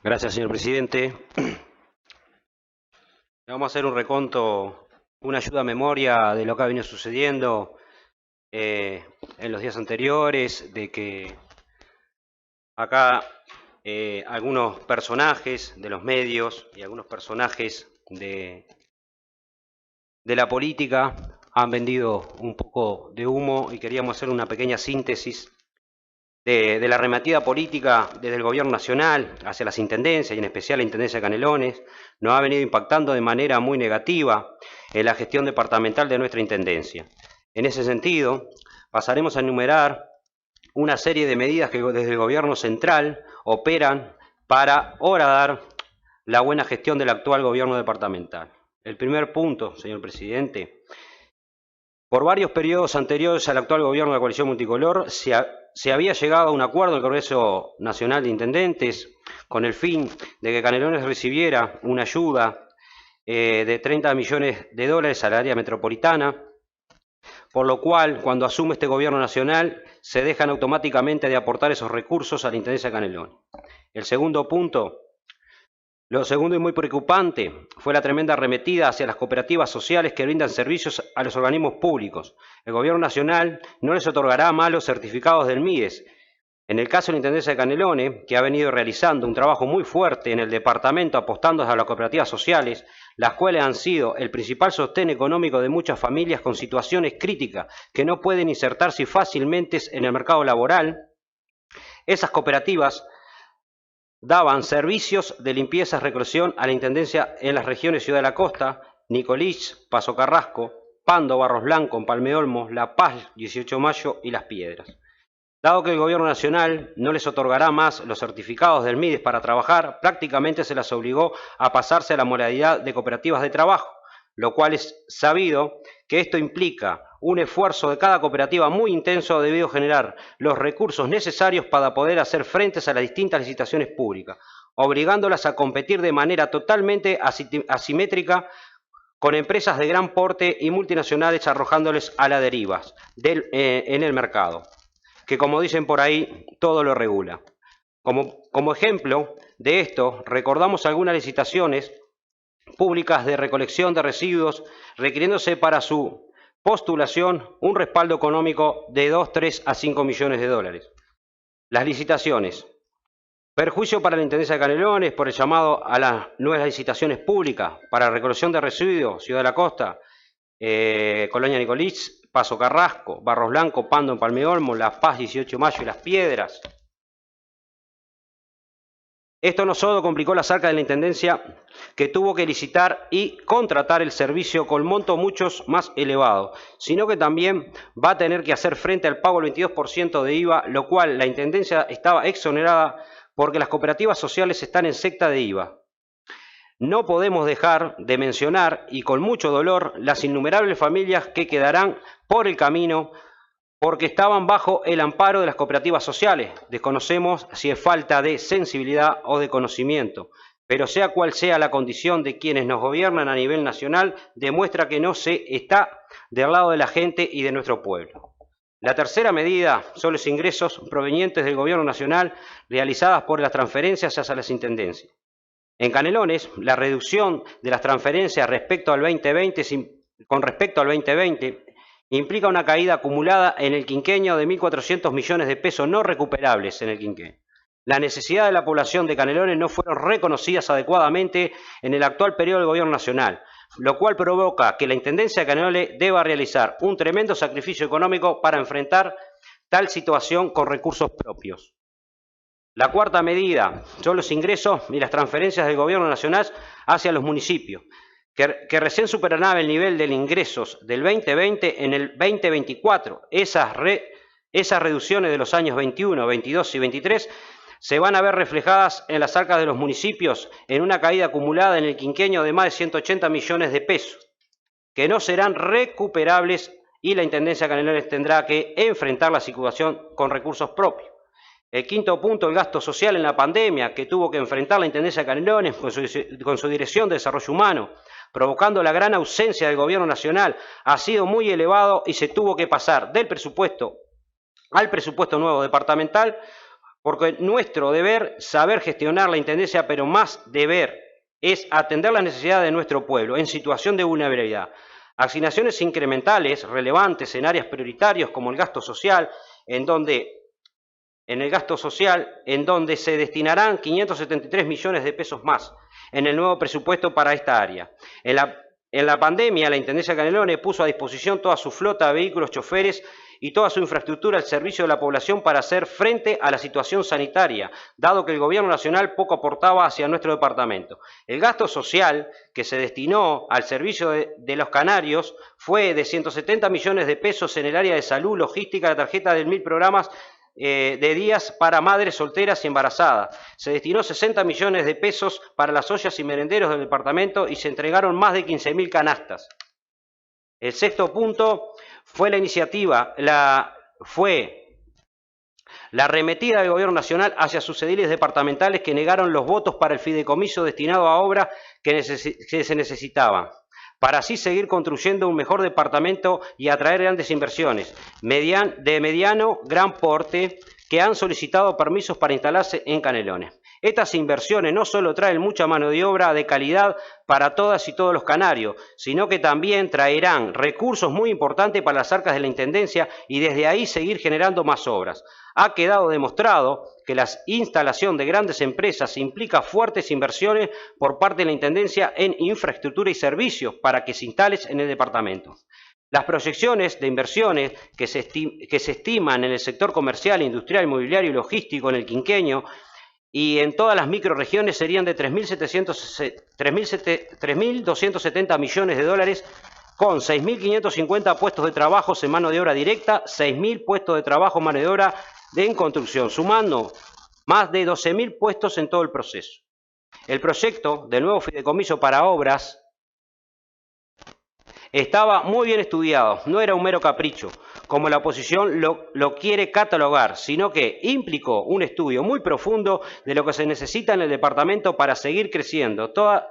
Gracias, señor presidente. Vamos a hacer un reconto, una ayuda a memoria de lo que ha venido sucediendo en los días anteriores, de que acá algunos personajes de los medios y algunos personajes de la política han vendido un poco de humo y queríamos hacer una pequeña síntesis de la arremetida política desde el gobierno nacional hacia las intendencias y en especial la intendencia de Canelones nos ha venido impactando de manera muy negativa en la gestión departamental de nuestra intendencia. En ese sentido, pasaremos a enumerar una serie de medidas que desde el gobierno central operan para horadar la buena gestión del actual gobierno departamental. El primer punto, señor presidente, por varios periodos anteriores al actual gobierno de la coalición multicolor se había llegado a un acuerdo en el Congreso Nacional de Intendentes con el fin de que Canelones recibiera una ayuda de 30 millones de dólares al área metropolitana, por lo cual, cuando asume este gobierno nacional, se dejan automáticamente de aportar esos recursos a la Intendencia de Canelones. El segundo punto, lo segundo y muy preocupante fue la tremenda arremetida hacia las cooperativas sociales que brindan servicios a los organismos públicos. El gobierno nacional no les otorgará más los certificados del MIDES. En el caso de la Intendencia de Canelones, que ha venido realizando un trabajo muy fuerte en el departamento apostando a las cooperativas sociales, las cuales han sido el principal sostén económico de muchas familias con situaciones críticas que no pueden insertarse fácilmente en el mercado laboral, esas cooperativas daban servicios de limpieza y recolección a la Intendencia en las regiones Ciudad de la Costa, Nicolich, Paso Carrasco, Pando, Barros Blancos, Palmeolmos, La Paz, 18 de Mayo y Las Piedras. Dado que el gobierno nacional no les otorgará más los certificados del MIDES para trabajar, prácticamente se las obligó a pasarse a la modalidad de cooperativas de trabajo, lo cual es sabido que esto implica un esfuerzo de cada cooperativa muy intenso debido a generar los recursos necesarios para poder hacer frente a las distintas licitaciones públicas, obligándolas a competir de manera totalmente asimétrica con empresas de gran porte y multinacionales arrojándoles a la deriva en el mercado, que como dicen por ahí, todo lo regula. Como ejemplo de esto, recordamos algunas licitaciones públicas de recolección de residuos, requiriéndose para su postulación un respaldo económico de 2, 3 a 5 millones de dólares. Las licitaciones. Perjuicio para la Intendencia de Canelones por el llamado a las nuevas licitaciones públicas para recolección de residuos, Ciudad de la Costa, Colonia Nicolich, Paso Carrasco, Barros Blancos, Pando en Palmeolmo, La Paz, 18 de Mayo y Las Piedras. Esto no solo complicó las arcas de la Intendencia, que tuvo que licitar y contratar el servicio con montos muchos más elevados, sino que también va a tener que hacer frente al pago del 22% de IVA, lo cual la Intendencia estaba exonerada porque las cooperativas sociales están en secta de IVA. No podemos dejar de mencionar, y con mucho dolor, las innumerables familias que quedarán por el camino porque estaban bajo el amparo de las cooperativas sociales. Desconocemos si es falta de sensibilidad o de conocimiento, pero sea cual sea la condición de quienes nos gobiernan a nivel nacional, demuestra que no se está del lado de la gente y de nuestro pueblo. La tercera medida son los ingresos provenientes del gobierno nacional realizadas por las transferencias hacia las intendencias. En Canelones, la reducción de las transferencias respecto al 2020, con respecto al 2020 implica una caída acumulada en el quinquenio de 1.400 millones de pesos no recuperables en el quinquenio. Las necesidades de la población de Canelones no fueron reconocidas adecuadamente en el actual periodo del gobierno nacional, lo cual provoca que la Intendencia de Canelones deba realizar un tremendo sacrificio económico para enfrentar tal situación con recursos propios. La cuarta medida son los ingresos y las transferencias del gobierno nacional hacia los municipios, que recién superarán el nivel de ingresos del 2020 en el 2024. Esas reducciones de los años 21, 22 y 23 se van a ver reflejadas en las arcas de los municipios en una caída acumulada en el quinquenio de más de 180 millones de pesos, que no serán recuperables y la Intendencia de Canelones tendrá que enfrentar la situación con recursos propios. El quinto punto, el gasto social en la pandemia, que tuvo que enfrentar la Intendencia de Canelones con su Dirección de Desarrollo Humano, provocando la gran ausencia del gobierno nacional, ha sido muy elevado y se tuvo que pasar del presupuesto al presupuesto nuevo departamental, porque nuestro deber saber gestionar la Intendencia, pero más deber es atender las necesidades de nuestro pueblo en situación de vulnerabilidad. Asignaciones incrementales relevantes en áreas prioritarias como el gasto social, en donde se destinarán 573 millones de pesos más en el nuevo presupuesto para esta área. En la pandemia, la Intendencia de Canelones puso a disposición toda su flota de vehículos, choferes y toda su infraestructura al servicio de la población para hacer frente a la situación sanitaria, dado que el Gobierno Nacional poco aportaba hacia nuestro departamento. El gasto social que se destinó al servicio de los canarios fue de 170 millones de pesos en el área de salud, logística, la tarjeta de 1000 programas de días para madres solteras y embarazadas. Se destinó 60 millones de pesos para las ollas y merenderos del departamento y se entregaron más de 15.000 canastas. El sexto punto fue la arremetida del Gobierno Nacional hacia sus ediles departamentales que negaron los votos para el fideicomiso destinado a obras que se necesitaban, para así seguir construyendo un mejor departamento y atraer grandes inversiones de mediano gran porte que han solicitado permisos para instalarse en Canelones. Estas inversiones no solo traen mucha mano de obra de calidad para todas y todos los canarios, sino que también traerán recursos muy importantes para las arcas de la Intendencia y desde ahí seguir generando más obras. Ha quedado demostrado que la instalación de grandes empresas implica fuertes inversiones por parte de la Intendencia en infraestructura y servicios para que se instalen en el departamento. Las proyecciones de inversiones que se estiman en el sector comercial, industrial, inmobiliario y logístico en el quinquenio y en todas las microrregiones serían de 3.270 millones de dólares, con 6.550 puestos de trabajo en mano de obra directa, 6.000 puestos de trabajo en mano de obra en construcción, sumando más de 12.000 puestos en todo el proceso. El proyecto del nuevo fideicomiso para obras estaba muy bien estudiado, no era un mero capricho, como la oposición lo quiere catalogar, sino que implicó un estudio muy profundo de lo que se necesita en el departamento para seguir creciendo. Todas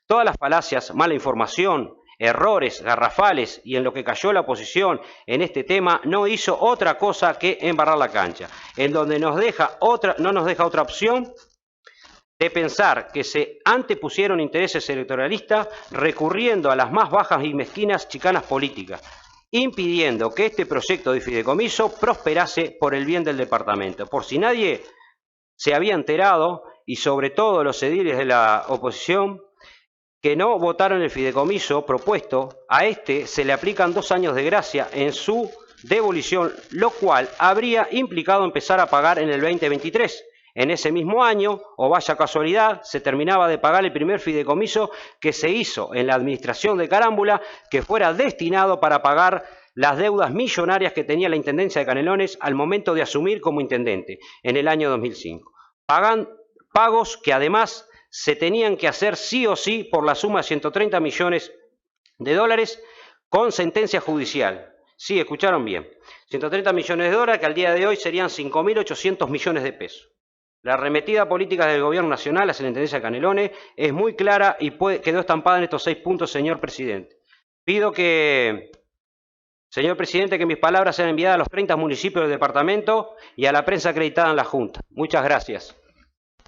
las falacias, mala información, errores garrafales y en lo que cayó la oposición en este tema no hizo otra cosa que embarrar la cancha, en donde no nos deja otra opción de pensar que se antepusieron intereses electoralistas recurriendo a las más bajas y mezquinas chicanas políticas, impidiendo que este proyecto de fideicomiso prosperase por el bien del departamento. Por si nadie se había enterado, y sobre todo los ediles de la oposición, que no votaron el fideicomiso propuesto, a este se le aplican 2 años de gracia en su devolución, lo cual habría implicado empezar a pagar en el 2023. En ese mismo año, o vaya casualidad, se terminaba de pagar el primer fideicomiso que se hizo en la administración de Carámbula, que fuera destinado para pagar las deudas millonarias que tenía la Intendencia de Canelones al momento de asumir como intendente en el año 2005. Pagos que además se tenían que hacer sí o sí por la suma de 130 millones de dólares con sentencia judicial. Sí, escucharon bien. 130 millones de dólares que al día de hoy serían 5.800 millones de pesos. La arremetida política del Gobierno Nacional hacia la Intendencia de Canelones es muy clara y quedó estampada en estos 6 puntos, señor presidente. Pido que, señor presidente, que mis palabras sean enviadas a los 30 municipios del departamento y a la prensa acreditada en la Junta. Muchas gracias.